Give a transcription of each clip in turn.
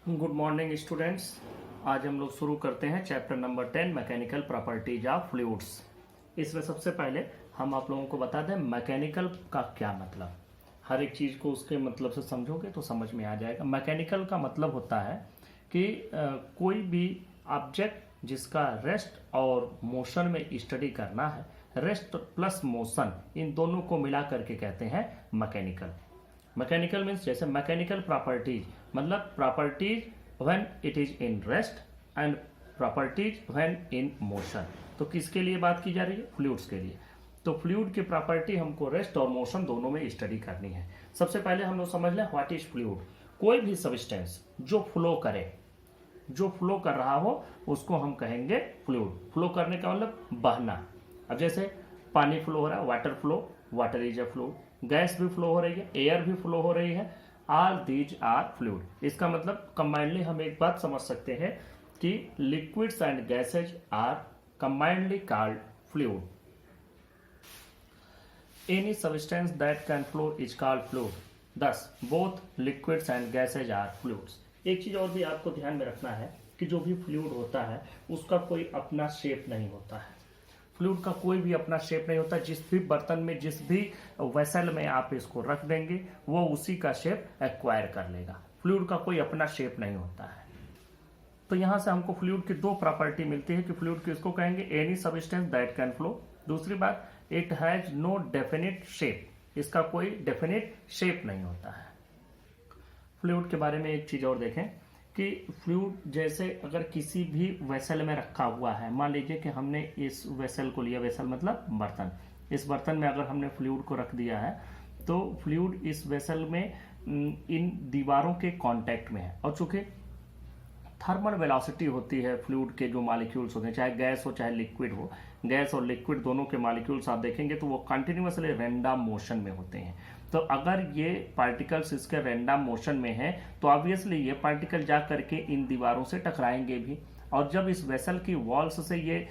Good morning students. आज हम लोग शुरू करते हैं chapter number 10 mechanical properties of fluids. इसमें सबसे पहले हम आप लोगों को बता दें मैकेनिकल का क्या मतलब। हर एक चीज़ को उसके मतलब से समझोगे तो समझ में आ जाएगा। मैकेनिकल का मतलब होता है कि कोई भी ऑब्जेक्ट जिसका रेस्ट और मोशन में स्टडी करना है, रेस्ट प्लस मोशन इन दोनों को मिला करके कहते हैं मैकेनिकल। मैकेनिकल मीन्स जैसे मैकेनिकल प्रॉपर्टीज मतलब properties when it is in rest and properties when in motion. तो किसके लिए बात की जा रही है? फ्लूइड्स के लिए। तो फ्लूइड की प्रॉपर्टी हमको रेस्ट और मोशन दोनों में स्टडी करनी है। सबसे पहले हम लोग समझ लें व्हाट इज फ्लूइड। कोई भी सब्सटेंस जो फ्लो करे, जो फ्लो कर रहा हो उसको हम कहेंगे फ्लूइड। फ्लो करने का मतलब बहना। अब जैसे पानी फ्लो हो रहा है, water flow, water is a fluid. Gas भी फ्लो हो रही है, एयर भी फ्लो हो रही है, ऑल दीज आर फ्लूइड। इसका मतलब कंबाइंडली हम एक बात समझ सकते हैं कि liquids and gases are combinedly called fluid. Any substance that can flow is called fluid, thus both liquids and gases are fluids. एक चीज और भी आपको ध्यान में रखना है कि जो भी फ्लूइड होता है उसका कोई अपना शेप नहीं होता है। फ्लूइड का कोई भी अपना शेप नहीं होता। जिस भी बर्तन में, जिस भी वेसल में आप इसको रख देंगे वो उसी का शेप एक्वायर कर लेगा। फ्लूइड का कोई अपना शेप नहीं होता है। तो यहां से हमको फ्लूइड की दो प्रॉपर्टी मिलती है कि फ्लूइड किसको कहेंगे? Any substance that can flow. दूसरी बात, it has no definite shape. इसका कोई डेफिनिट शेप नहीं होता है। फ्लूइड के बारे में एक चीज और देखें कि फ्लूइड जैसे अगर किसी भी वेसल में रखा हुआ है, मान लीजिए कि हमने इस वेसल को लिया, वेसल मतलब बर्तन, इस बर्तन में अगर हमने फ्लूइड को रख दिया है तो फ्लूइड इस वेसल में इन दीवारों के कांटेक्ट में है। और चूंकि थर्मल वेलोसिटी होती है फ्लूइड के जो मॉलिक्यूल्स होते हैं, चाहे गैस हो चाहे लिक्विड हो, गैस और लिक्विड दोनों के मॉलिक्यूल्स आप देखेंगे तो वो कंटिन्यूअसली रैंडम मोशन में होते हैं। तो अगर ये पार्टिकल्स इसके रैंडम मोशन में है तो ऑब्वियसली ये पार्टिकल जा करके इन दीवारों से टकराएंगे भी। और जब इस वेसल की वॉल्स से ये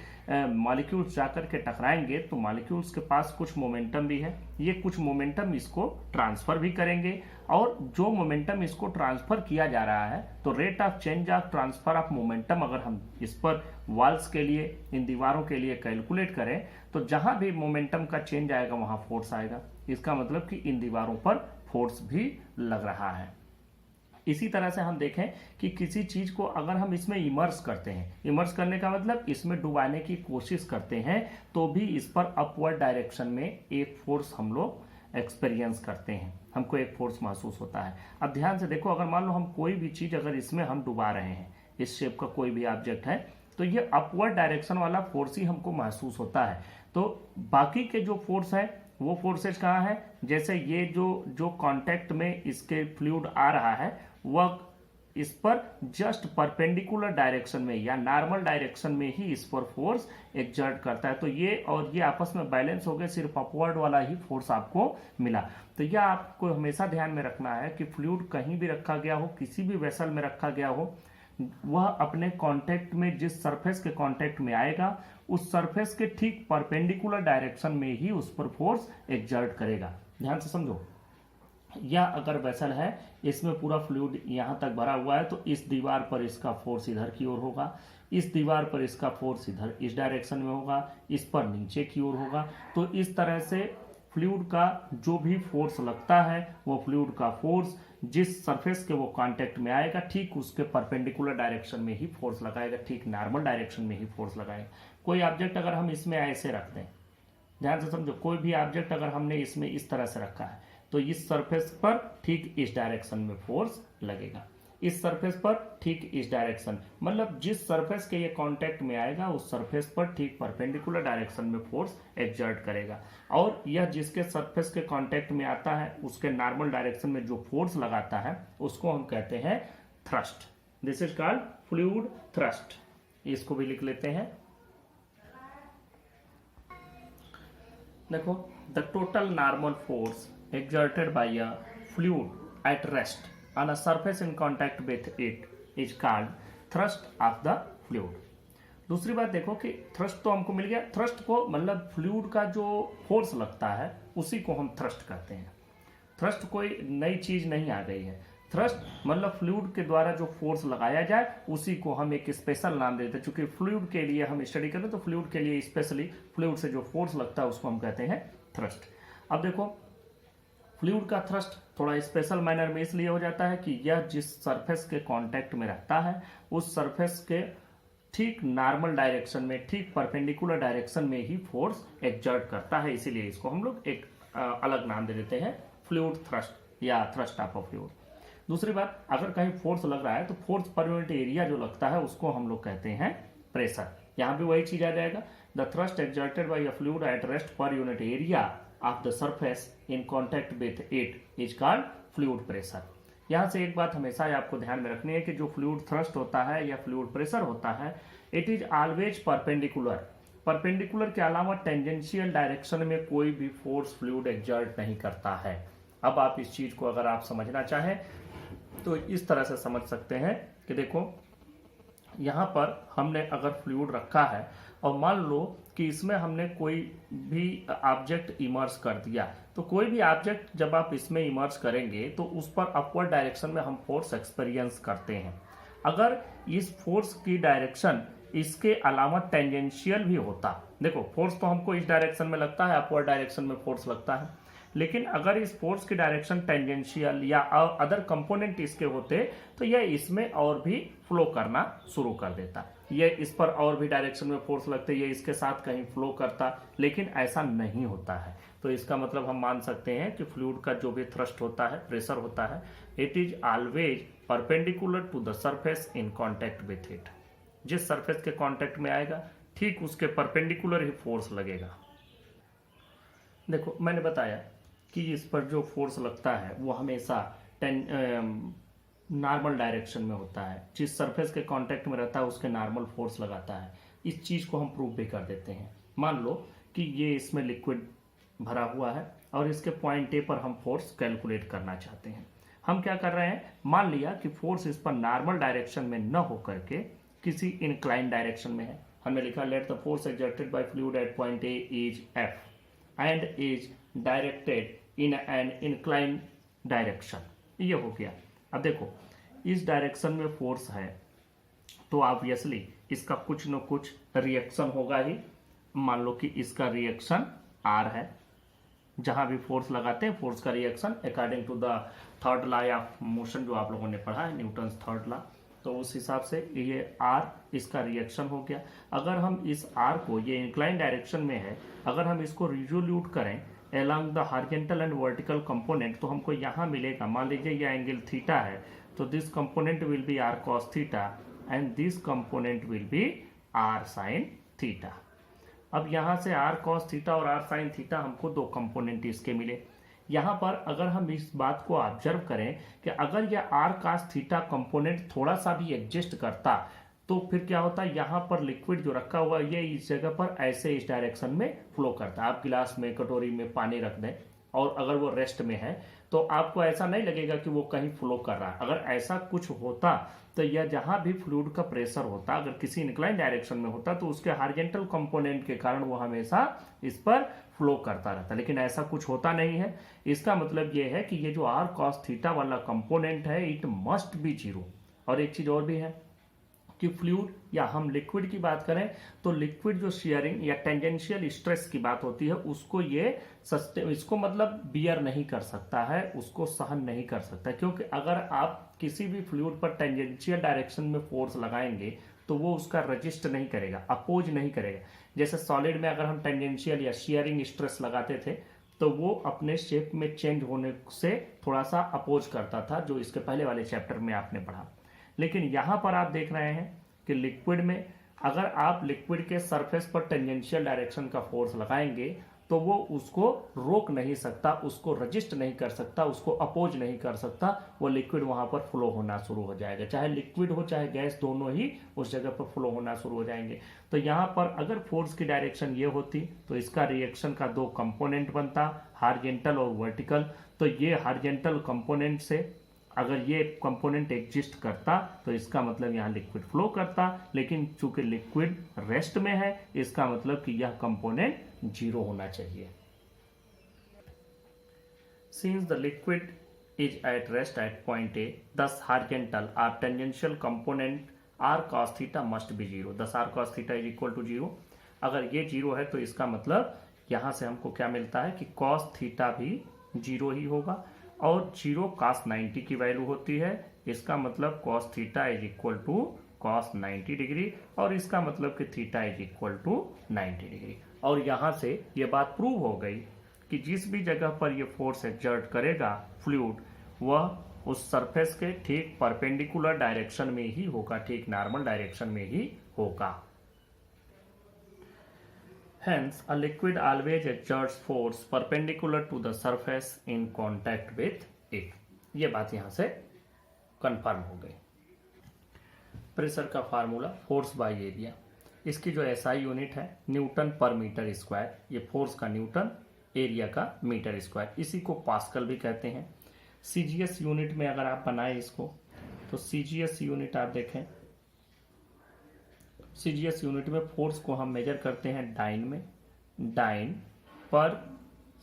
मॉलिक्यूल्स जाकर के टकराएंगे तो मॉलिक्यूल्स के पास कुछ मोमेंटम भी है। ये कुछ मोमेंटम इसको ट्रांसफर भी करेंगे और जो मोमेंटम इसको ट्रांसफर किया जा रहा है तो rate of change of transfer of momentum अगर हम इस पर वॉल्स के लिए, इन दीवारों के लिए कैलकुलेट करें तो जहां भी मोमेंटम का चेंज आएगा वहां फोर्स आएगा। इसका मतलब कि इन दीवारों पर फोर्स भी लग रहा है। इसी तरह से हम देखें कि किसी चीज को अगर हम इसमें इमर्स करते हैं, इमर्स करने का मतलब इसमें डुबाने की कोशिश करते हैं, तो भी इस पर अपवर्ड डायरेक्शन में एक फोर्स हम लोग एक्सपीरियंस करते हैं, हमको एक फोर्स महसूस होता है। अब ध्यान से देखो, अगर मान लो हम कोई भी चीज अगर इसमें हम डुबा रहे हैं, इस शेप का कोई भी ऑब्जेक्ट है, तो ये अपवर्ड डायरेक्शन वाला फोर्स ही हमको महसूस होता है। तो बाकी के जो फोर्स है वो फोर्सेज कहाँ है? जैसे ये जो कांटेक्ट में इसके फ्लूइड आ रहा है वह इस पर जस्ट परपेंडिकुलर डायरेक्शन में या नॉर्मल डायरेक्शन में ही इस पर फोर्स एक्सर्ट करता है। तो ये और ये आपस में बैलेंस हो गए, सिर्फ अपवर्ड वाला ही फोर्स आपको मिला। तो यह आपको हमेशा ध्यान में रखना है कि फ्लूइड कहीं भी रखा गया हो, किसी भी वेसल में रखा गया हो, वह अपने कांटेक्ट में जिस सरफेस के कांटेक्ट में आएगा उस सरफेस के ठीक परपेंडिकुलर डायरेक्शन में ही उस पर फोर्स एक्सर्ट करेगा। ध्यान से समझो, या अगर वेसल है, इसमें पूरा फ्लूइड यहां तक भरा हुआ है तो इस दीवार पर इसका फोर्स इधर की ओर होगा, इस दीवार पर इसका फोर्स इधर इस डायरेक्शन में होगा, इस पर नीचे की ओर होगा। तो इस तरह से फ्लूइड का जो भी फोर्स लगता है वो फ्लूइड का फोर्स जिस सरफेस के वो कांटेक्ट में आएगा ठीक उसके परपेंडिकुलर डायरेक्शन में ही फोर्स लगाएगा, ठीक नॉर्मल डायरेक्शन में ही फोर्स लगाएगा। कोई ऑब्जेक्ट अगर हम इसमें ऐसे रख दें, ध्यान से समझो, कोई भी ऑब्जेक्ट अगर हमने इसमें इस तरह से रखा है तो इस सरफेस पर ठीक इस डायरेक्शन में फोर्स लगेगा, इस सरफेस पर ठीक इस डायरेक्शन, मतलब जिस सरफेस के ये कांटेक्ट में आएगा उस सरफेस पर ठीक परपेंडिकुलर डायरेक्शन में फोर्स एक्सर्ट करेगा। और यह जिसके सरफेस के कांटेक्ट में आता है उसके नॉर्मल डायरेक्शन में जो फोर्स लगाता है उसको हम कहते हैं thrust. This is called fluid thrust. इसको भी लिख लेते हैं। देखो, the total normal force exerted by a fluid at rest on a surface in contact with it is called thrust of the fluid। दूसरी बात देखो कि थ्रस्ट तो हमको मिल गया, थ्रस्ट को मतलब फ्लूइड का जो फोर्स लगता है उसी को हम थ्रस्ट कहते हैं। थ्रस्ट कोई नई चीज नहीं आ गई है। थ्रस्ट मतलब फ्लूइड के द्वारा जो फोर्स लगाया जाए उसी को हम एक स्पेशल नाम देते हैं। चूंकि फ्लूइड के लिए हम स्टडी करते हैं तो फ्लूइड के लिए स्पेशली फ्लूइड से जो फोर्स लगता है उसको हम कहते हैं थ्रस्ट। अब देखो फ्लूइड का थ्रस्ट थोड़ा स्पेशल मैनर में इसलिए हो जाता है कि यह जिस सरफेस के कांटेक्ट में रहता है उस सरफेस के ठीक नॉर्मल डायरेक्शन में, ठीक परपेंडिकुलर डायरेक्शन में ही फोर्स एक्सर्ट करता है, इसीलिए इसको हम लोग एक अलग नाम दे देते हैं फ्लूइड थ्रस्ट या थ्रस्ट ऑफ अ फ्लूइड। दूसरी बात, अगर कहीं फोर्स लग रहा है तो फोर्स पर यूनिट एरिया जो लगता है उसको हम लोग कहते हैं प्रेशर। यहां भी वही चीज आ जाएगा, the thrust exerted by a fluid at rest per unit area of the surface in contact with it is called fluid pressure. यहां से एक बात हमेशा आपको ध्यान में रखनी है कि जो फ्लूइड थ्रस्ट होता है या फ्लूइड प्रेशर होता है, it is always perpendicular. Perpendicular के अलावा टेंजेंशियल डायरेक्शन में कोई भी फोर्स फ्लूइड एक्सर्ट नहीं करता है। अब आप इस चीज को अगर आप समझना चाहें तो इस तरह से समझ सकते हैं कि देखो यहां पर हमने अगर फ्लूइड रखा है और मान लो कि इसमें हमने कोई भी ऑब्जेक्ट इमर्स कर दिया, तो कोई भी ऑब्जेक्ट जब आप इसमें इमर्स करेंगे तो उस पर अपवर्ड डायरेक्शन में हम फोर्स एक्सपीरियंस करते हैं। अगर इस फोर्स की डायरेक्शन इसके अलावा टेंजेंशियल भी होता, देखो फोर्स तो हमको इस डायरेक्शन में लगता है, अपवर्ड डायरेक्शन में फोर्स लगता है, लेकिन अगर इस फोर्स की डायरेक्शन टेंजेंशियल या अदर कंपोनेंट इसके होते तो यह इसमें और भी फ्लो करना शुरू कर देता। ये इस पर और भी डायरेक्शन में फोर्स लगते, ये इसके साथ कहीं फ्लो करता, लेकिन ऐसा नहीं होता है। तो इसका मतलब हम मान सकते हैं कि फ्लूइड का जो भी थ्रस्ट होता है, प्रेशर होता है, it is always perpendicular to the surface in contact with it. जिस सरफेस के कॉन्टेक्ट में आएगा ठीक उसके परपेंडिकुलर ही फोर्स लगेगा। देखो मैंने बताया कि इस पर जो फोर्स लगता है वो हमेशा नॉर्मल डायरेक्शन में होता है, जिस सरफेस के कांटेक्ट में रहता है उसके नॉर्मल फोर्स लगाता है। इस चीज को हम प्रूव भी कर देते हैं। मान लो कि ये इसमें लिक्विड भरा हुआ है और इसके पॉइंट ए पर हम फोर्स कैलकुलेट करना चाहते हैं। हम क्या कर रहे हैं, मान लिया कि फोर्स इस पर नॉर्मल डायरेक्शन में न होकर के किसी इंक्लाइन डायरेक्शन में है। हमने लिखा let the force exerted by fluid at point A is F and is directed in an incline direction. ये हो गया। अब देखो इस डायरेक्शन में फोर्स है तो ऑब्वियसली इसका कुछ न कुछ रिएक्शन होगा ही। मान लो कि इसका रिएक्शन आर है, जहां भी फोर्स लगाते हैं फोर्स का reaction according to the third law of motion जो आप लोगों ने पढ़ा है, न्यूटन थर्ड लॉ, तो उस हिसाब से ये आर इसका रिएक्शन हो गया। अगर हम इस आर को, ये इंक्लाइन डायरेक्शन में है, अगर हम इसको रिजोल्यूट करें along the horizontal and vertical component तो हमको यहाँ मिलेगा, मान लीजिए ये एंगल थीटा है तो this component will be r cos theta and this component will be r sin theta. अब यहाँ से आर कॉस थीटा और आर साइन थीटा हमको दो कंपोनेंट इसके मिले। यहाँ पर अगर हम इस बात को ऑब्जर्व करें कि अगर यह आर कॉस थीटा कंपोनेंट थोड़ा सा भी एडजस्ट करता तो फिर क्या होता है, यहाँ पर लिक्विड जो रखा हुआ है ये इस जगह पर ऐसे इस डायरेक्शन में फ्लो करता है। आप गिलास में, कटोरी में पानी रख दें और अगर वो रेस्ट में है तो आपको ऐसा नहीं लगेगा कि वो कहीं फ्लो कर रहा है। अगर ऐसा कुछ होता तो यह जहां भी फ्लूइड का प्रेशर होता, अगर किसी इंक्लाइन डायरेक्शन में होता तो उसके हॉरिजॉन्टल कंपोनेंट के कारण वो हमेशा इस पर फ्लो करता रहता, लेकिन ऐसा कुछ होता नहीं है। इसका मतलब ये है कि ये जो आर कॉस थीटा वाला कंपोनेंट है इट मस्ट बी जीरो। और एक चीज और भी है कि फ्लूइड या हम लिक्विड की बात करें तो लिक्विड जो शेयरिंग या टेंजेंशियल स्ट्रेस की बात होती है उसको ये इसको मतलब बियर नहीं कर सकता है, उसको सहन नहीं कर सकता, क्योंकि अगर आप किसी भी फ्लूइड पर टेंजेंशियल डायरेक्शन में फोर्स लगाएंगे तो वो उसका रजिस्ट नहीं करेगा, अपोज नहीं करेगा। जैसे सॉलिड में अगर हम टेंजेंशियल या शेयरिंग स्ट्रेस लगाते थे तो वो अपने शेप में चेंज होने से थोड़ा सा अपोज करता था, जो इसके पहले वाले चैप्टर में आपने पढ़ा। लेकिन यहां पर आप देख रहे हैं कि लिक्विड में अगर आप लिक्विड के सरफेस पर टेंजेंशियल डायरेक्शन का फोर्स लगाएंगे तो वो उसको रोक नहीं सकता, उसको रजिस्ट नहीं कर सकता, उसको अपोज नहीं कर सकता। वो लिक्विड वहां पर फ्लो होना शुरू हो जाएगा, चाहे लिक्विड हो चाहे गैस, दोनों ही उस जगह पर फ्लो होना शुरू हो जाएंगे। तो यहाँ पर अगर फोर्स की डायरेक्शन ये होती तो इसका रिएक्शन का दो कंपोनेंट बनता, हॉरिजॉन्टल और वर्टिकल। तो ये हॉरिजॉन्टल कंपोनेंट से अगर ये कंपोनेंट एग्जिस्ट करता तो इसका मतलब यहाँ लिक्विड फ्लो करता, लेकिन चूंकि लिक्विड रेस्ट में है इसका मतलब कि यह कंपोनेंट जीरो होना चाहिए। Since the liquid is at rest at point A, thus horizontal or tangential component r cos theta must be 0. thus r cos theta is equal to 0. अगर ये 0 है तो इसका मतलब यहाँ से हमको क्या मिलता है कि cos थीटा भी 0 ही होगा और 0 cos 90 की वैल्यू होती है। इसका मतलब cos theta is equal to cos 90 degree और इसका मतलब कि theta is equal to 90 degree. और यहाँ से ये बात प्रूव हो गई कि जिस भी जगह पर ये फोर्स एक्सर्ट करेगा फ्लूइड, वह उस सरफेस के ठीक परपेंडिकुलर डायरेक्शन में ही होगा, ठीक नॉर्मल डायरेक्शन में ही होगा। Hence, a liquid always exerts force perpendicular to the surface in contact with it. ये बात यहाँ से कंफर्म हो गई। प्रेशर का फार्मूला फोर्स बाय एरिया, इसकी जो एसआई यूनिट है न्यूटन पर मीटर स्क्वायर, ये फोर्स का न्यूटन, एरिया का मीटर स्क्वायर, इसी को पास्कल भी कहते हैं। सीजीएस यूनिट में अगर आप बनाए इसको तो सीजीएस यूनिट आप देखें, सीजीएस यूनिट में फोर्स को हम मेजर करते हैं डाइन में, डाइन पर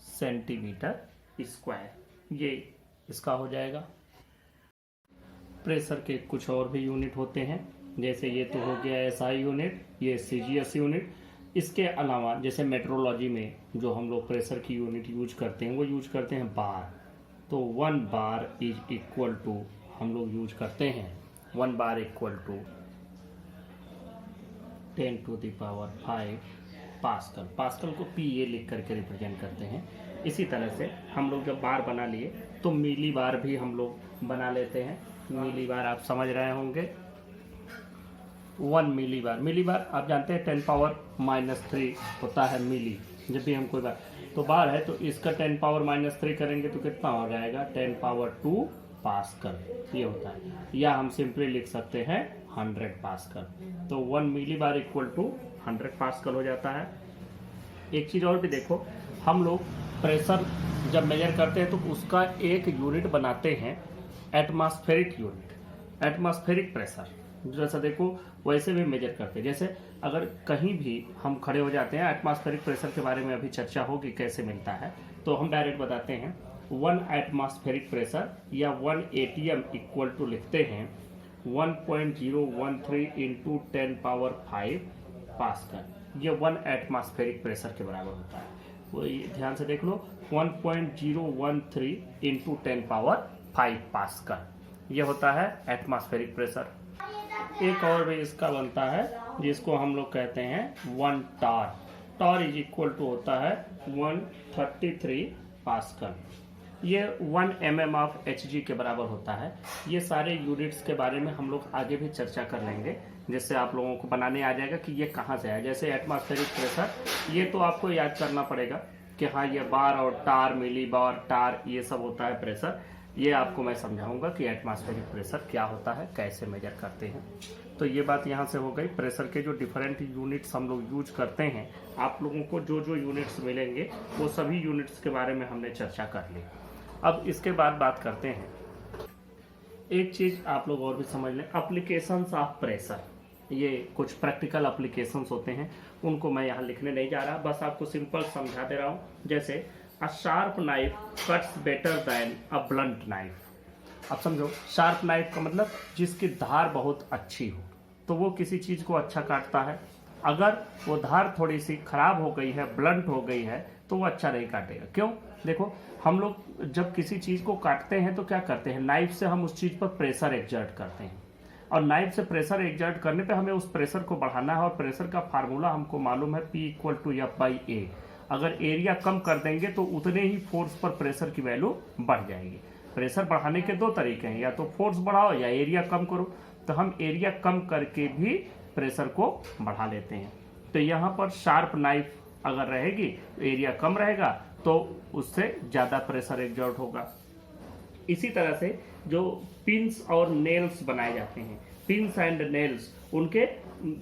सेंटीमीटर स्क्वायर, ये इसका हो जाएगा। प्रेशर के कुछ और भी यूनिट होते हैं, जैसे ये तो हो गया एसआई यूनिट, ये सीजीएस यूनिट। इसके अलावा जैसे मेट्रोलॉजी में जो हम लोग प्रेशर की यूनिट यूज करते हैं वो यूज करते हैं बार, तो 1 बार इज इक्वल टू, हम लोग यूज करते हैं 1 बार इक्वल टू 10⁵ पास्कल। पास्कल को पीए लिख करके रिप्रेजेंट करते हैं। इसी तरह से हम लोग जब बार बना लिए तो मिली बार भी हम लोग बना लेते हैं। मिली बार आप समझ रहे होंगे, 1 मिली बार, मिली बार आप जानते हैं 10⁻³ होता है मिली। जब भी हम कोई बार तो बार है तो इसका 10⁻³ करेंगे तो कितना हो जाएगा 10⁻² पास्कल, ये होता है। या हम सिंपली लिख सकते हैं 100 पास्कल, तो 1 मिली बार इक्वल टू 100 पास्कल हो जाता है। एक चीज़ और भी देखो, हम लोग प्रेशर जब मेजर करते हैं तो उसका एक यूनिट बनाते हैं एटमॉस्फेरिक यूनिट, एटमॉस्फेरिक प्रेशर। जैसा देखो वैसे भी मेजर करते हैं। जैसे अगर कहीं भी हम खड़े हो जाते हैं, एटमॉस्फेरिक प्रेशर के बारे में अभी चर्चा होगी कैसे मिलता है, तो हम डायरेक्ट बताते हैं 1 एटमॉस्फेरिक प्रेशर या 1 एटीएम इक्वल टू लिखते हैं 1.013 इंटू 10⁵ पास्कल। ये 1 एटमॉस्फेरिक प्रेशर के बराबर होता है। वो ध्यान से देख लो, 1.013 इंटू 10⁵ पास्कल, ये होता है एटमॉस्फेरिक प्रेशर। एक और भी इसका बनता है जिसको हम लोग कहते हैं 1 torr. Torr is equal to होता है 133 पास्कल। ये 1 mm ऑफ Hg के बराबर होता है। ये सारे यूनिट्स के बारे में हम लोग आगे भी चर्चा कर लेंगे, जिससे आप लोगों को बनाने आ जाएगा कि ये कहाँ से आया। जैसे एटमॉस्फेरिक प्रेशर, ये तो आपको याद करना पड़ेगा कि हाँ ये बार और टार, मिली बार, टार, ये सब होता है प्रेशर। ये आपको मैं समझाऊंगा कि एटमॉस्फेरिक प्रेशर क्या होता है, कैसे मेजर करते हैं। तो ये बात यहाँ से हो गई। प्रेशर के जो डिफरेंट यूनिट्स हम लोग यूज करते हैं, आप लोगों को जो जो यूनिट्स मिलेंगे वो सभी यूनिट्स के बारे में हमने चर्चा कर ली। अब इसके बाद बात करते हैं, एक चीज आप लोग और भी समझ लें, एप्लीकेशंस ऑफ प्रेशर। ये कुछ प्रैक्टिकल एप्लीकेशंस होते हैं, उनको मैं यहाँ लिखने नहीं जा रहा, बस आपको सिंपल समझा दे रहा हूँ। जैसे a sharp knife cuts better than a blunt knife. अब समझो, शार्प नाइफ का मतलब जिसकी धार बहुत अच्छी हो, तो वो किसी चीज को अच्छा काटता है। अगर वो धार थोड़ी सी खराब हो गई है, ब्लंट हो गई है, तो वो अच्छा नहीं काटेगा। क्यों? देखो, हम लोग जब किसी चीज को काटते हैं तो क्या करते हैं, नाइफ से हम उस चीज पर प्रेशर एक्सर्ट करते हैं, और नाइफ से प्रेशर एक्सर्ट करने पे हमें उस प्रेशर को बढ़ाना है। और प्रेशर का फार्मूला हमको मालूम है, P = F/A। अगर एरिया कम कर देंगे तो उतने ही फोर्स पर प्रेशर की वैल्यू बढ़ जाएगी। प्रेशर बढ़ाने के 2 तरीके हैं, या तो फोर्स बढ़ाओ या एरिया कम करो। तो हम एरिया कम करके भी प्रेशर को बढ़ा लेते हैं। तो यहाँ पर शार्प नाइफ अगर रहेगी तो एरिया कम रहेगा, तो उससे ज़्यादा प्रेशर एक्सर्ट होगा। इसी तरह से जो पिन्स और नेल्स बनाए जाते हैं, पिन्स एंड नेल्स, उनके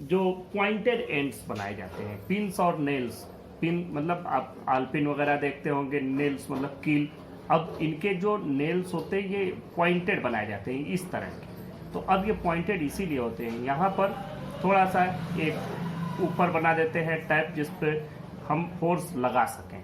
जो पॉइंटेड एंड्स बनाए जाते हैं, पिन्स और नेल्स। पिन मतलब आप आलपिन वगैरह देखते होंगे, नेल्स मतलब कील। अब इनके जो नेल्स होते हैं ये पॉइंटेड बनाए जाते हैं इस तरह के। तो अब ये पॉइंटेड इसीलिए होते हैं, यहाँ पर थोड़ा सा एक ऊपर बना देते हैं टैप, जिस पे हम फोर्स लगा सकें।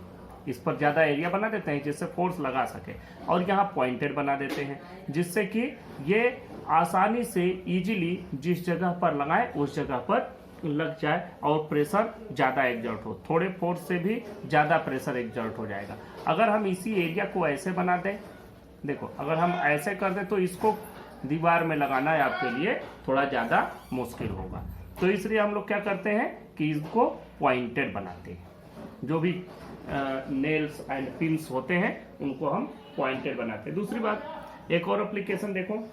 इस पर ज़्यादा एरिया बना देते हैं जिससे फोर्स लगा सके, और यहाँ पॉइंटेड बना देते हैं जिससे कि ये आसानी से इजीली जिस जगह पर लगाएं उस जगह पर लग जाए और प्रेशर ज़्यादा एग्जर्ट हो, थोड़े फोर्स से भी ज़्यादा प्रेशर एग्जर्ट हो जाएगा। अगर हम इसी एरिया को ऐसे बना दें, देखो अगर हम ऐसे कर दें तो इसको दीवार में लगाना है आपके लिए थोड़ा ज़्यादा मुश्किल होगा, तो इसलिए हम लोग क्या करते हैं कि इसको पॉइंटेड बनाते हैं। जो भी नेल्स एंड पिन्स होते हैं उनको हम पॉइंटेड बनाते हैं। दूसरी बात, एक और एप्लीकेशन देखो,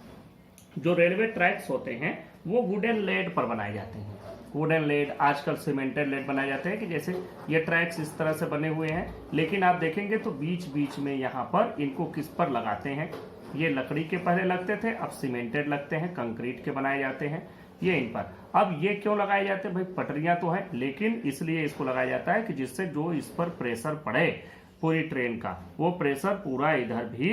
जो रेलवे ट्रैक्स होते हैं वो वुडन लेड पर बनाए जाते हैं। वुडन लेड, आजकल सीमेंटेड लेड बनाए जाते हैं कि जैसे ये ट्रैक्स इस तरह से बने हुए हैं, लेकिन आप देखेंगे तो बीच बीच में यहाँ पर इनको किस पर लगाते हैं, ये लकड़ी के पहले लगते थे, अब सीमेंटेड लगते हैं, कंक्रीट के बनाए जाते हैं ये इन पर। अब ये क्यों लगाए जाते हैं भाई, पटरियां तो हैं, लेकिन इसलिए इसको लगाया जाता है कि जिससे जो इस पर प्रेशर पड़े पूरी ट्रेन का, वो प्रेशर पूरा इधर भी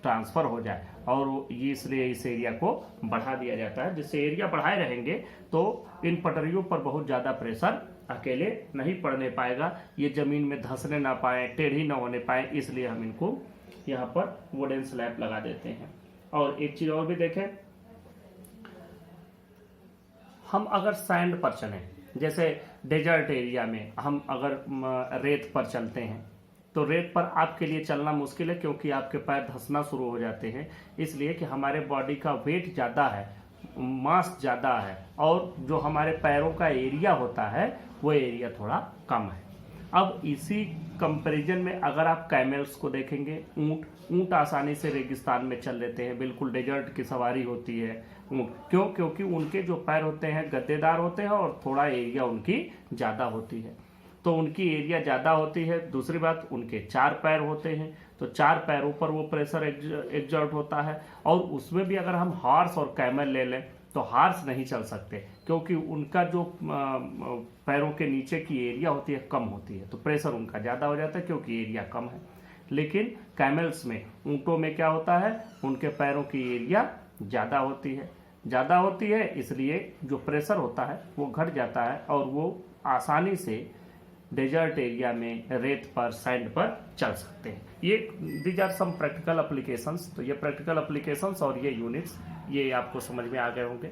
ट्रांसफर हो जाए, और ये इसलिए इस एरिया को बढ़ा दिया जाता है। जिससे एरिया बढ़ाए रहेंगे तो इन पटरियों पर बहुत ज़्यादा प्रेशर अकेले नहीं पड़ने पाएगा, ये जमीन में धंसने ना पाए, टेढ़ी ना होने पाए, इसलिए हम इनको यहाँ पर वुडन स्लैब लगा देते हैं। और एक चीज़ और भी देखें, हम अगर सैंड पर चलें, जैसे डेजर्ट एरिया में हम अगर रेत पर चलते हैं तो रेत पर आपके लिए चलना मुश्किल है, क्योंकि आपके पैर धंसना शुरू हो जाते हैं, इसलिए कि हमारे बॉडी का वेट ज़्यादा है, मास ज़्यादा है, और जो हमारे पैरों का एरिया होता है वो एरिया थोड़ा कम है। अब इसी कंपैरिजन में अगर आप कैमल्स को देखेंगे, ऊंट आसानी से रेगिस्तान में चल लेते हैं, बिल्कुल डेजर्ट की सवारी होती है ऊंट, क्यों? क्योंकि उनके जो पैर होते हैं गद्देदार होते हैं और थोड़ा एरिया उनकी ज़्यादा होती है, तो उनकी एरिया ज़्यादा होती है। दूसरी बात, उनके 4 पैर होते हैं, तो 4 पैरों पर वो प्रेशर एग्जर्ट होता है, और उसमें भी अगर हम हॉर्स और कैमल ले लें तो हॉर्स नहीं चल सकते, क्योंकि उनका जो पैरों के नीचे की एरिया होती है कम होती है, तो प्रेशर उनका ज़्यादा हो जाता है क्योंकि एरिया कम है। लेकिन कैमल्स में, ऊँटों में क्या होता है, उनके पैरों की एरिया ज़्यादा होती है, इसलिए जो प्रेशर होता है वो घट जाता है और वो आसानी से डेजर्ट एरिया में रेत पर, सैंड पर चल सकते हैं। ये these are some practical applications. तो ये प्रैक्टिकल एप्लीकेशंस और ये यूनिट्स ये आपको समझ में आ गए होंगे।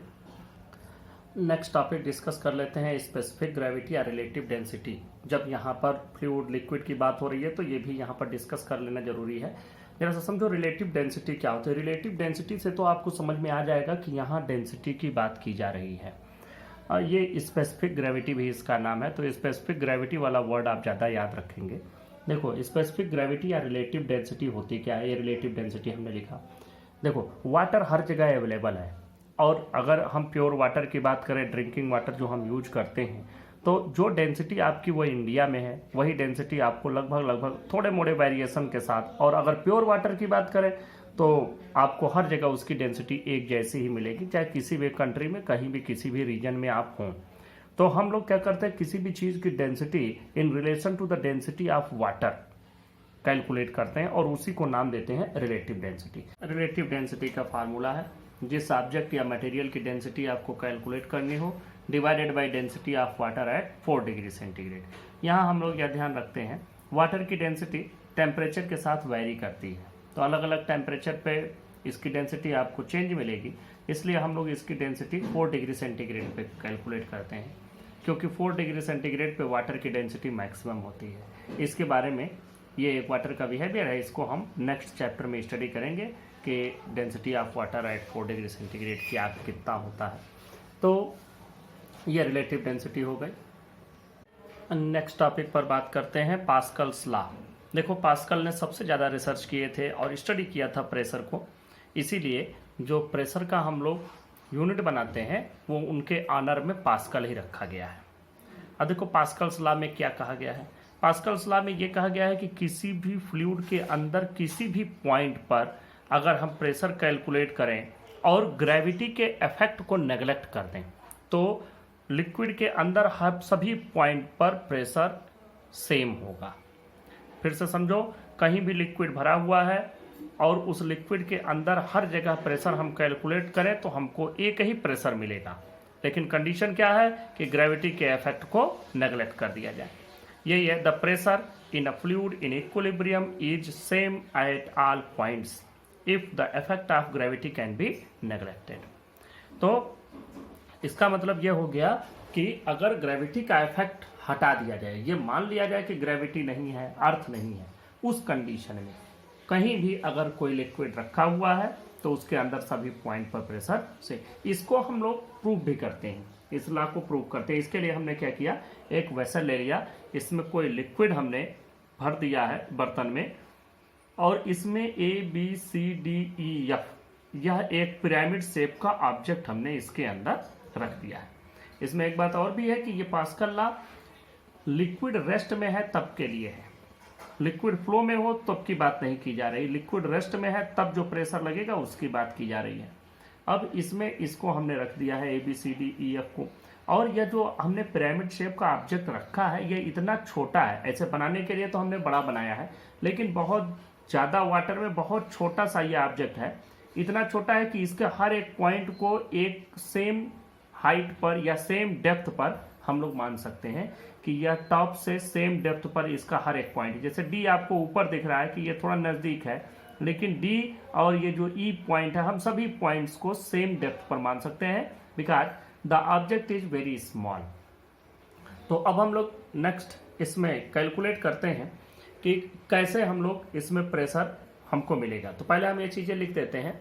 नेक्स्ट टॉपिक डिस्कस कर लेते हैं, स्पेसिफिक ग्रेविटी या रिलेटिव डेंसिटी। जब यहाँ पर फ्लूइड लिक्विड की बात हो रही है तो ये भी यहाँ पर डिस्कस कर लेना जरूरी है। जरा सा समझो रिलेटिव डेंसिटी क्या होती है। रिलेटिव डेंसिटी से तो आपको समझ में आ जाएगा कि यहाँ डेंसिटी की बात की जा रही है। ये स्पेसिफिक ग्रेविटी भी इसका नाम है, तो स्पेसिफिक ग्रेविटी वाला वर्ड आप ज़्यादा याद रखेंगे। देखो स्पेसिफिक ग्रेविटी या रिलेटिव डेंसिटी होती क्या है, ये रिलेटिव डेंसिटी हमने लिखा। देखो वाटर हर जगह अवेलेबल है, और अगर हम प्योर वाटर की बात करें, ड्रिंकिंग वाटर जो हम यूज करते हैं, तो जो डेंसिटी आपकी वो इंडिया में है वही डेंसिटी आपको लगभग थोड़े मोड़े वेरिएशन के साथ, और अगर प्योर वाटर की बात करें तो आपको हर जगह उसकी डेंसिटी एक जैसी ही मिलेगी, चाहे किसी भी कंट्री में, कहीं भी, किसी भी रीजन में आप हों। तो हम लोग क्या करते हैं, किसी भी चीज़ की density in relation to the density of water calculate करते हैं और उसी को नाम देते हैं रिलेटिव डेंसिटी। रिलेटिव डेंसिटी का फार्मूला है, जिस ऑब्जेक्ट या मटेरियल की डेंसिटी आपको कैलकुलेट करनी हो, divided by density of water at 4 degree centigrade. यहाँ हम लोग यह ध्यान रखते हैं, वाटर की डेंसिटी टेम्परेचर के साथ वेरी करती है, तो अलग अलग टेम्परेचर पे इसकी डेंसिटी आपको चेंज मिलेगी, इसलिए हम लोग इसकी डेंसिटी 4 डिग्री सेंटीग्रेड पे कैलकुलेट करते हैं, क्योंकि 4 डिग्री सेंटीग्रेड पे वाटर की डेंसिटी मैक्सिमम होती है। इसके बारे में ये एक वाटर का बिहेवियर है, इसको हम नेक्स्ट चैप्टर में स्टडी करेंगे कि density of water at 4 degree centigrade क्या कितना होता है। तो ये रिलेटिव डेंसिटी हो गई। नेक्स्ट टॉपिक पर बात करते हैं पास्कल्स लॉ। देखो पास्कल ने सबसे ज़्यादा रिसर्च किए थे और स्टडी किया था प्रेशर को, इसीलिए जो प्रेशर का हम लोग यूनिट बनाते हैं वो उनके ऑनर में पास्कल ही रखा गया है। अब देखो पास्कल्स लॉ में क्या कहा गया है, पास्कल्स लॉ में ये कहा गया है कि किसी भी फ्लूइड के अंदर किसी भी पॉइंट पर अगर हम प्रेशर कैलकुलेट करें और ग्रेविटी के इफेक्ट को नेगलेक्ट कर दें तो लिक्विड के अंदर हर सभी पॉइंट पर प्रेशर सेम होगा। फिर से समझो, कहीं भी लिक्विड भरा हुआ है और उस लिक्विड के अंदर हर जगह प्रेशर हम कैलकुलेट करें तो हमको एक ही प्रेशर मिलेगा, लेकिन कंडीशन क्या है कि ग्रेविटी के इफेक्ट को नेगलेक्ट कर दिया जाए। यही है, the pressure in a fluid in equilibrium is same at all points if the effect of gravity can be neglected. तो इसका मतलब यह हो गया कि अगर ग्रेविटी का इफेक्ट हटा दिया जाए, ये मान लिया जाए कि ग्रेविटी नहीं है, अर्थ नहीं है, उस कंडीशन में कहीं भी अगर कोई लिक्विड रखा हुआ है तो उसके अंदर सभी पॉइंट पर प्रेशर से, इसको हम लोग प्रूव भी करते हैं, इस लॉ को प्रूव करते हैं। इसके लिए हमने क्या किया, एक वेसल ले लिया, इसमें कोई लिक्विड हमने भर दिया है बर्तन में, और इसमें ABCDEF यह एक पिरामिड शेप का ऑब्जेक्ट हमने इसके अंदर रख दिया है। इसमें एक बात और भी है कि ये पास्कल लॉ लिक्विड रेस्ट में है तब के लिए है, लिक्विड फ्लो में हो तब की बात नहीं की जा रही, लिक्विड रेस्ट में है तब जो प्रेशर लगेगा उसकी बात की जा रही है। अब इसमें इसको हमने रख दिया है ABCDEF को, और यह जो हमने पिरामिड शेप का ऑब्जेक्ट रखा है ये इतना छोटा है, ऐसे बनाने के लिए तो हमने बड़ा बनाया है, लेकिन बहुत ज़्यादा वाटर में बहुत छोटा सा ये ऑब्जेक्ट है, इतना छोटा है कि इसके हर एक पॉइंट को एक सेम हाइट पर या सेम डेप्थ पर हम लोग मान सकते हैं कि यह टॉप से सेम डेप्थ पर इसका हर एक पॉइंट, जैसे डी आपको ऊपर दिख रहा है कि ये थोड़ा नज़दीक है, लेकिन डी और ये जो ई पॉइंट है हम सभी पॉइंट्स को सेम डेप्थ पर मान सकते हैं, because the object is very small. तो अब हम लोग नेक्स्ट इसमें कैलकुलेट करते हैं कि कैसे हम लोग इसमें प्रेशर हमको मिलेगा। तो पहले हम ये चीज़ें लिख देते हैं।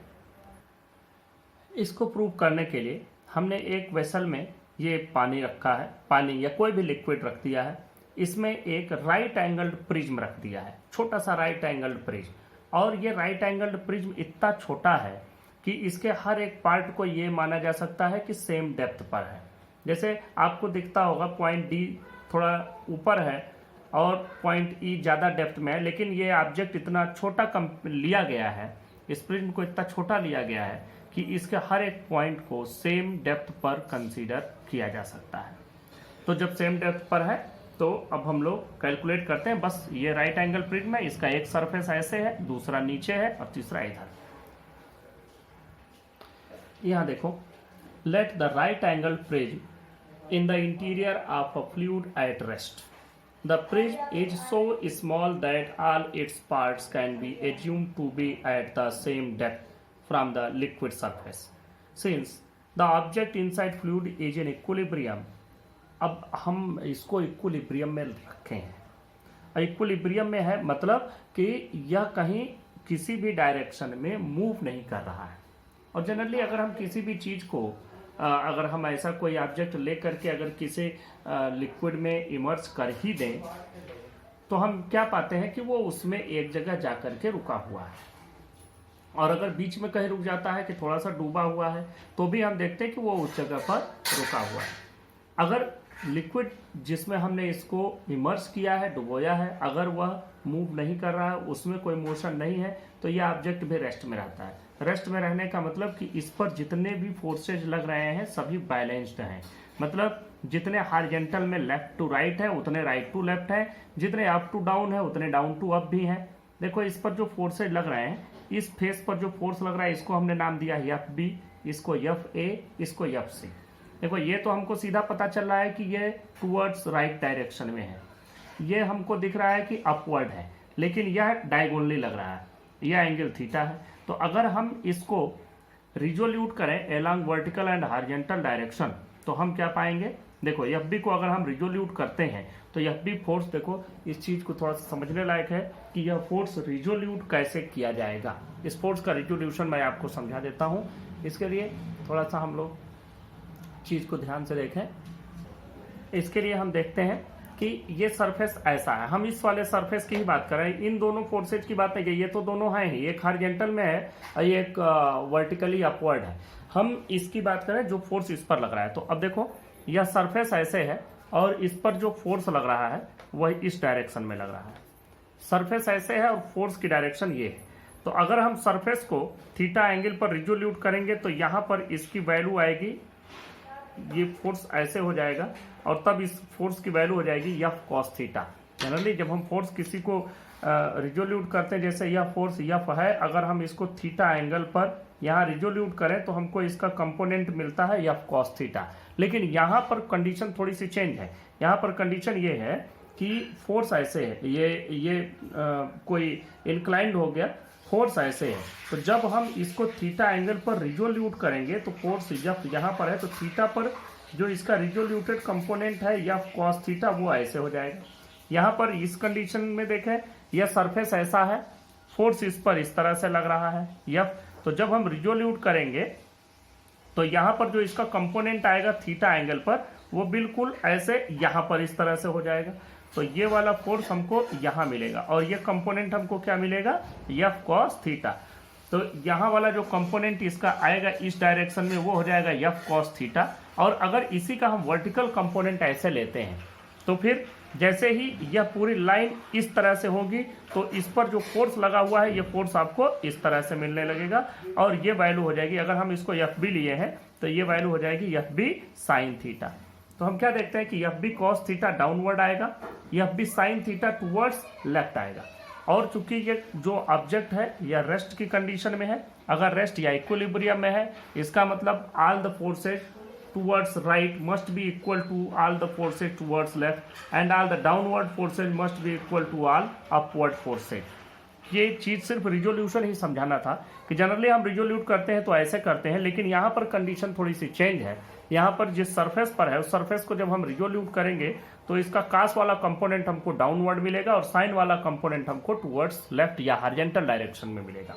इसको प्रूव करने के लिए हमने एक वेसल में ये पानी रखा है, पानी या कोई भी लिक्विड रख दिया है, इसमें एक राइट एंगल्ड प्रिज्म रख दिया है, छोटा सा राइट एंगल्ड प्रिज्म, और ये राइट एंगल्ड प्रिज्म इतना छोटा है कि इसके हर एक पार्ट को ये माना जा सकता है कि सेम डेप्थ पर है। जैसे आपको दिखता होगा पॉइंट डी थोड़ा ऊपर है और पॉइंट ई ज़्यादा डेप्थ में है, लेकिन ये ऑब्जेक्ट इतना छोटा कम लिया गया है, इस प्रिज्म को इतना छोटा लिया गया है कि इसके हर एक पॉइंट को सेम डेप्थ पर कंसीडर किया जा सकता है। तो जब सेम डेप्थ पर है तो अब हम लोग कैलकुलेट करते हैं। बस ये राइट एंगल प्रिज्म है, इसका एक सरफेस ऐसे है, दूसरा नीचे है और तीसरा इधर। यहां देखो, let the right angle prism in the interior of a fluid at rest, the prism is so small that all its parts can be assumed to be at the same depth from the liquid surface. Since the object inside fluid is in equilibrium, अब हम इसको equilibrium में रखे हैं। Equilibrium में है मतलब कि यह कहीं किसी भी डायरेक्शन में मूव नहीं कर रहा है। और जनरली अगर हम किसी भी चीज़ को अगर हम ऐसा कोई ऑब्जेक्ट ले करके अगर किसी लिक्विड में इमर्ज कर ही दें तो हम क्या पाते हैं कि वो उसमें एक जगह जा करके रुका हुआ है, और अगर बीच में कहीं रुक जाता है कि थोड़ा सा डूबा हुआ है तो भी हम देखते हैं कि वो उस जगह पर रुका हुआ है। अगर लिक्विड जिसमें हमने इसको इमर्स किया है, डुबोया है, अगर वह मूव नहीं कर रहा है, उसमें कोई मोशन नहीं है, तो यह ऑब्जेक्ट भी रेस्ट में रहता है। रेस्ट में रहने का मतलब कि इस पर जितने भी फोर्सेज लग रहे हैं सभी बैलेंस्ड हैं, मतलब जितने हॉरिजॉन्टल में लेफ्ट टू राइट है उतने राइट टू लेफ्ट है, जितने अप टू डाउन है उतने डाउन टू अप भी हैं। देखो इस पर जो फोर्सेज लग रहे हैं, इस फेस पर जो फोर्स लग रहा है इसको हमने नाम दिया है FB, इसको FA, इसको FC। देखो ये तो हमको सीधा पता चल रहा है कि ये टूवर्ड्स राइट डायरेक्शन में है, ये हमको दिख रहा है कि अपवर्ड है, लेकिन यह डायगोनली लग रहा है, यह एंगल थीटा है। तो अगर हम इसको रिजोल्यूट करें along vertical and horizontal direction तो हम क्या पाएंगे, देखो FB को अगर हम रिजोल्यूट करते हैं तो FB फोर्स, देखो इस चीज को थोड़ा सा समझने लायक है कि यह फोर्स रिजोल्यूट कैसे किया जाएगा। इस फोर्स का रिजोल्यूशन मैं आपको समझा देता हूं, इसके लिए थोड़ा सा हम लोग चीज को ध्यान से देखें। इसके लिए हम देखते हैं कि ये सरफेस ऐसा है, हम इस वाले सरफेस की ही बात कर रहे हैं, इन दोनों फोर्सेज की बात नहीं की, ये तो दोनों हैं ही, एक हॉरिजॉन्टल में है और ये एक वर्टिकली अपवर्ड है। हम इसकी बात करें जो फोर्स इस पर लग रहा है, तो अब देखो यह सरफेस ऐसे है और इस पर जो फोर्स लग रहा है वह इस डायरेक्शन में लग रहा है। सरफेस ऐसे है और फोर्स की डायरेक्शन ये है। तो अगर हम सरफेस को थीटा एंगल पर रिजोल्यूट करेंगे तो यहाँ पर इसकी वैल्यू आएगी, ये फोर्स ऐसे हो जाएगा और तब इस फोर्स की वैल्यू हो जाएगी F cos थीटा। जनरली जब हम फोर्स किसी को रिजोल्यूट करते हैं, जैसे यह फोर्स F है, अगर हम इसको थीटा एंगल पर यहाँ रिजोल्यूट करें तो हमको इसका कंपोनेंट मिलता है F cos थीटा। लेकिन यहाँ पर कंडीशन थोड़ी सी चेंज है, यहाँ पर कंडीशन ये है कि फोर्स ऐसे है, ये कोई इंक्लाइंड हो गया, फोर्स ऐसे है, तो जब हम इसको थीटा एंगल पर रिजोल्यूट करेंगे तो फोर्स जब यहाँ पर है तो थीटा पर जो इसका रिजोल्यूटेड कंपोनेंट है या कॉस थीटा वो ऐसे हो जाएगा। यहाँ पर इस कंडीशन में देखें यह सरफेस ऐसा है, फोर्स इस पर इस तरह से लग रहा है यफ, तो जब हम रिजोल्यूट करेंगे तो यहाँ पर जो इसका कंपोनेंट आएगा थीटा एंगल पर वो बिल्कुल ऐसे यहाँ पर इस तरह से हो जाएगा। तो ये वाला फोर्स हमको यहाँ मिलेगा और ये कंपोनेंट हमको क्या मिलेगा, एफ कॉस थीटा। तो यहाँ वाला जो कंपोनेंट इसका आएगा इस डायरेक्शन में वो हो जाएगा एफ कॉस थीटा। और अगर इसी का हम वर्टिकल कंपोनेंट ऐसे लेते हैं तो फिर जैसे ही यह पूरी लाइन इस तरह से होगी तो इस पर जो फोर्स लगा हुआ है ये फोर्स आपको इस तरह से मिलने लगेगा और ये वैल्यू हो जाएगी, अगर हम इसको एफ बी लिए हैं तो ये वैल्यू हो जाएगी एफ बी साइन थीटा। तो हम क्या देखते हैं कि F B cos theta downward आएगा, F B sign theta towards left आएगा। और चूंकि ये जो ऑब्जेक्ट है या रेस्ट की कंडीशन में है, अगर रेस्ट या इक्विलिब्रियम में है इसका मतलब all the forces towards right must be equal to all the forces towards left and all the downward forces must be equal to all upward forces। ये चीज सिर्फ रिजोल्यूशन ही समझाना था कि जनरली हम रिजोल्यूट करते हैं तो ऐसे करते हैं, लेकिन यहाँ पर कंडीशन थोड़ी सी चेंज है। यहाँ पर जिस सरफेस पर है उस सरफेस को जब हम रिजोल्यूट करेंगे तो इसका कास वाला कंपोनेंट हमको डाउनवर्ड मिलेगा और साइन वाला कंपोनेंट हमको टुवर्ड्स लेफ्ट या हॉरिजॉन्टल डायरेक्शन में मिलेगा।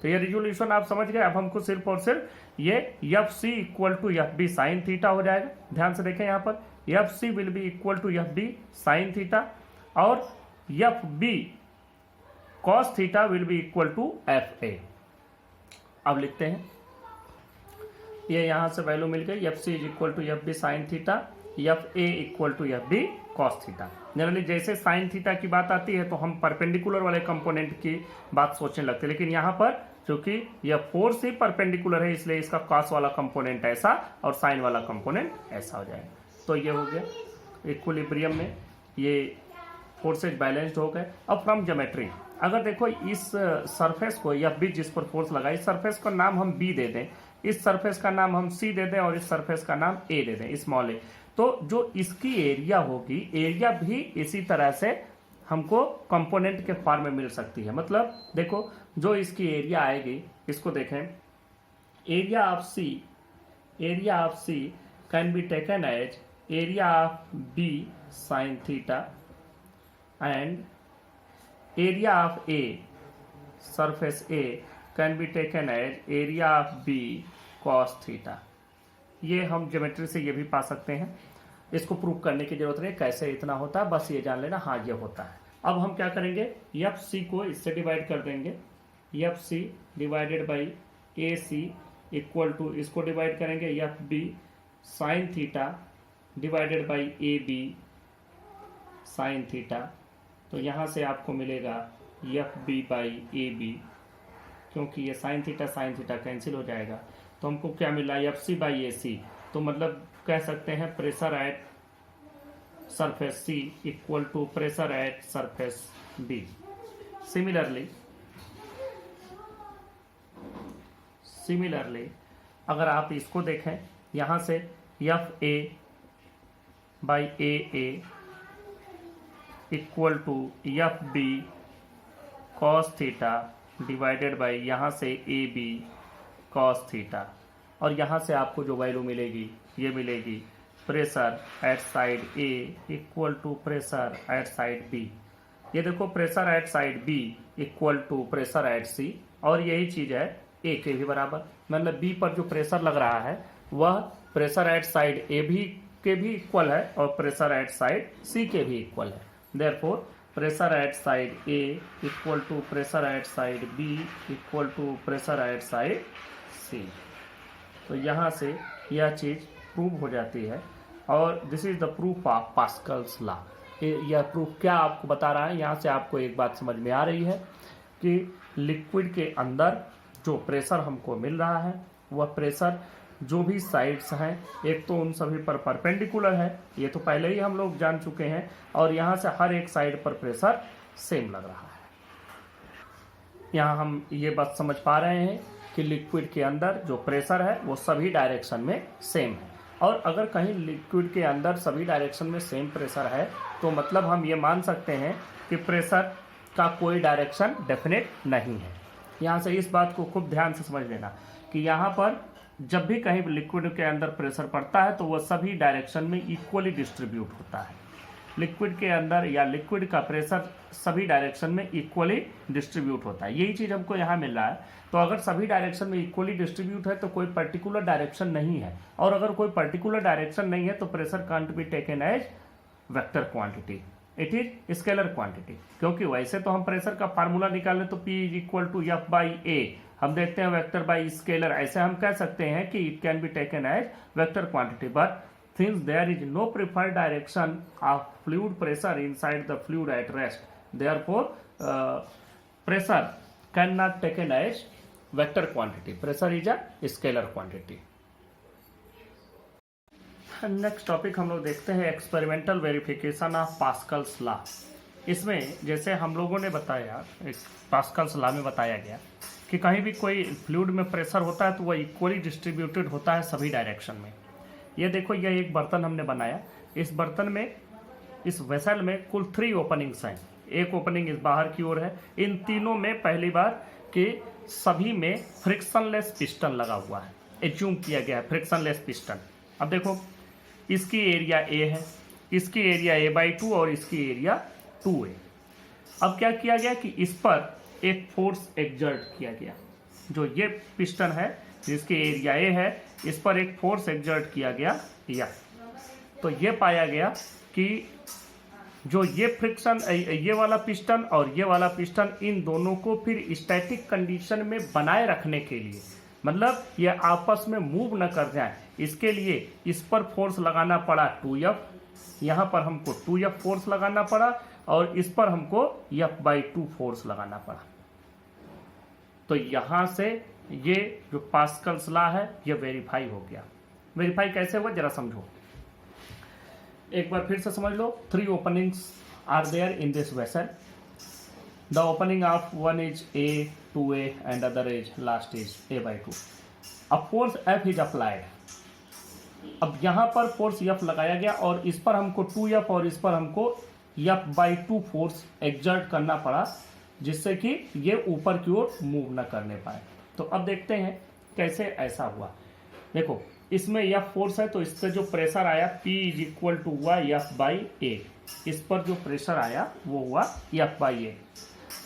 तो ये रिजोल्यूशन आप समझ गए। अब हमको सिर्फ और सिर्फ ये F C equal to F B sign theta हो जाएगा। ध्यान से देखें यहाँ पर F C will be equal to F B sign theta और F B cos theta will be equal to F A. अब लिखते हैं ये यहां से वैल्यू मिल गई, F C is equal to F B sign theta, F A equal to F B cos theta. Generally जैसे साइन थीटा की बात आती है तो हम परपेंडिकुलर वाले कंपोनेंट की बात सोचने लगते हैं, लेकिन यहाँ पर क्योंकि यह फोर्स ही परपेंडिकुलर है इसलिए इसका कॉस वाला कंपोनेंट ऐसा और साइन वाला कंपोनेंट ऐसा हो जाएगा। तो ये हो गया इक्विलिब्रियम में ये फोर्सेज बैलेंस्ड हो गए। अब फ्रॉम ज्योमेट्री अगर देखो इस सरफेस को या बी जिस पर फोर्स लगा इस सरफेस का नाम हम बी दे दें, इस सरफेस का नाम हम सी दे दें और इस सरफेस का नाम ए दे दें, स्मॉल ए, तो जो इसकी एरिया होगी एरिया भी इसी तरह से हमको कंपोनेंट के फॉर्म में मिल सकती है। मतलब देखो जो इसकी एरिया आएगी इसको देखें, area of C can be taken as area of B sign theta and area of A surface A can be taken as area of B cos theta. ये हम ज्योमेट्री से ये भी पा सकते हैं, इसको प्रूव करने की जरूरत नहीं कैसे इतना होता है, बस ये जान लेना हाँ ये होता है। अब हम क्या करेंगे एफ सी को इससे डिवाइड कर देंगे, F C divided by A C equal to इसको डिवाइड करेंगे F B sign theta divided by A B sign theta. तो यहाँ से आपको मिलेगा F B by A B, क्योंकि ये साइन थीटा कैंसिल हो जाएगा तो हमको क्या मिला एफ सी बाई ए सी। तो मतलब कह सकते हैं pressure at surface C equal to pressure at surface B. Similarly अगर आप इसको देखें यहाँ से F A by A equal to F B cos theta divided by यहाँ से ए बी कॉस थीटा। और यहाँ से आपको जो वैल्यू मिलेगी ये मिलेगी pressure at side A equal to pressure at side B. ये देखो pressure at side B equal to pressure at C और यही चीज है ए के भी बराबर, मतलब बी पर जो प्रेशर लग रहा है वह प्रेशर एट साइड ए भी के भी इक्वल है और प्रेशर एट साइड सी के भी इक्वल है। Therefore pressure at side A equal to pressure at side B equal to pressure at side C. तो यहाँ से यह चीज प्रूव हो जाती है और this is the proof of Pascal's law. यह प्रूफ क्या आपको बता रहा है, यहाँ से आपको एक बात समझ में आ रही है कि लिक्विड के अंदर जो प्रेशर हमको मिल रहा है वह प्रेशर जो भी साइड्स हैं एक तो उन सभी पर परपेंडिकुलर है, ये तो पहले ही हम लोग जान चुके हैं, और यहाँ से हर एक साइड पर प्रेशर सेम लग रहा है। यहाँ हम ये बात समझ पा रहे हैं कि लिक्विड के अंदर जो प्रेशर है वो सभी डायरेक्शन में सेम है। और अगर कहीं लिक्विड के अंदर सभी डायरेक्शन में सेम प्रेशर है तो मतलब हम ये मान सकते हैं कि प्रेशर का कोई डायरेक्शन डेफिनेट नहीं है। यहाँ से इस बात को खूब ध्यान से समझ लेना कि यहाँ पर जब भी कहीं लिक्विड के अंदर प्रेशर पड़ता है तो वह सभी डायरेक्शन में इक्वली डिस्ट्रीब्यूट होता है। लिक्विड के अंदर या लिक्विड का प्रेशर सभी डायरेक्शन में इक्वली डिस्ट्रीब्यूट होता है, यही चीज़ हमको यहाँ मिल रहा है। तो अगर सभी डायरेक्शन में इक्वली डिस्ट्रीब्यूट है तो कोई पर्टिकुलर डायरेक्शन नहीं है, और अगर कोई पर्टिकुलर डायरेक्शन नहीं है तो pressure can't be taken as vector quantity, it is scalar quantity. क्योंकि वैसे तो हम प्रेशर का फार्मूला निकालें तो P is equal to F by A, हम देखते हैं वेक्टर बाई स्केलर, ऐसे हम कह सकते हैं कि it can be taken as vector quantity. But since there is no preferred direction of fluid pressure inside the fluid at rest, therefore pressure cannot taken as vector quantity, pressure is a scalar quantity। Next topic हम लोग देखते हैं experimental verification of Pascal's law. इसमें जैसे हम लोगों ने बताया, पास्कल्स लॉ में बताया गया कि कहीं भी कोई फ्लूइड में प्रेशर होता है तो वह इक्वली डिस्ट्रीब्यूटेड होता है सभी डायरेक्शन में। ये देखो, यह एक बर्तन हमने बनाया, इस बर्तन में, इस वेसल में कुल 3 ओपनिंग्स हैं। एक ओपनिंग इस बाहर की ओर है। इन तीनों में पहली बार कि सभी में फ्रिक्शनलेस पिस्टन लगा हुआ है, एज्यूम किया गया है फ्रिक्शनलेस पिस्टन। अब देखो, इसकी एरिया ए है, इसकी एरिया A/2 और इसकी एरिया 2A। अब क्या किया गया कि इस पर एक फोर्स एक्सर्ट किया गया। जो ये पिस्टन है जिसकी एरिया ए है, इस पर एक फोर्स एक्सर्ट किया गया या, तो ये पाया गया कि जो ये फ्रिक्शन, ये वाला पिस्टन और ये वाला पिस्टन, इन दोनों को फिर स्टैटिक कंडीशन में बनाए रखने के लिए, मतलब ये आपस में मूव न कर जाए, इसके लिए इस पर फोर्स लगाना पड़ा 2F, यहाँ पर हमको 2F फोर्स लगाना पड़ा और इस पर हमको F/2 फोर्स लगाना पड़ा। तो यहाँ से ये जो पास्कल्स लॉ है ये वेरीफाई हो गया। वेरीफाई कैसे हुआ जरा समझो, एक बार फिर से समझ लो। 3 openings are there in this vessel. The opening of one is A, 2A and other is last is A/2। अब फोर्स F इज अप्लाइड। अब यहाँ पर फोर्स F लगाया गया और इस पर हमको 2F और इस पर हमको F/2 फोर्स एक्सर्ट करना पड़ा, जिससे कि ये ऊपर की ओर मूव न करने पाए। तो अब देखते हैं कैसे ऐसा हुआ। देखो, इसमें F फोर्स है तो इस पर जो प्रेशर आया P इज इक्वल टू हुआ F/A। इस पर जो प्रेशर आया वो हुआ F/A।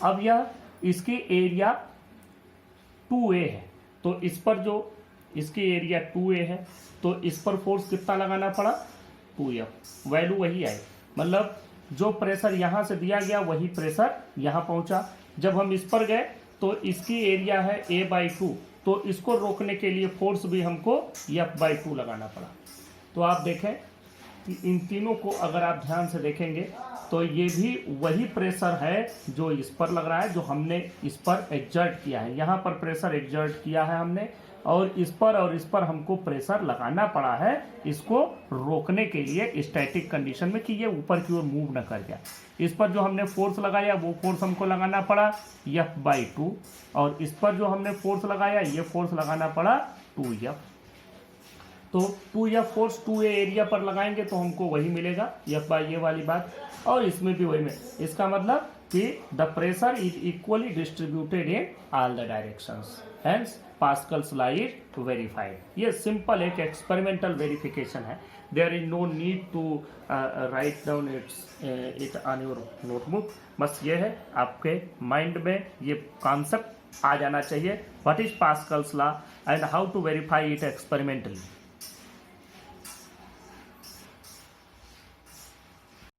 अब यह इसकी एरिया 2A है, तो इस पर जो इसकी एरिया 2A है तो इस पर फोर्स कितना लगाना पड़ा 2F। वैल्यू वही आई, मतलब जो प्रेशर यहाँ से दिया गया वही प्रेशर यहाँ पहुँचा। जब हम इस पर गए तो इसकी एरिया है A/2, तो इसको रोकने के लिए फोर्स भी हमको F/2 लगाना पड़ा। तो आप देखें कि इन तीनों को अगर आप ध्यान से देखेंगे तो ये भी वही प्रेशर है जो इस पर लग रहा है, जो हमने इस पर एक्सर्ट किया है। यहाँ पर प्रेशर एक्सर्ट किया है हमने और इस पर हमको प्रेशर लगाना पड़ा है इसको रोकने के लिए स्टैटिक कंडीशन में कि ये ऊपर की ओर मूव न कर जाए। इस पर जो हमने फोर्स लगाया वो फोर्स हमको लगाना पड़ा F/2 और इस पर जो हमने फोर्स लगाया ये फोर्स लगाना पड़ा 2F। तो 2F फोर्स 2A एरिया पर लगाएंगे तो हमको वही मिलेगा F/A वाली बात, और इसमें भी वही में। इसका मतलब कि the pressure is equally distributed in all the directions, hence Pascal's law is verified. ये सिंपल एक एक्सपेरिमेंटल वेरिफिकेशन है। There is no need to write down it on your notebook. बस ये है, आपके माइंड में ये कॉन्सेप्ट आ जाना चाहिए, what is Pascal's law and how to verify it experimentally.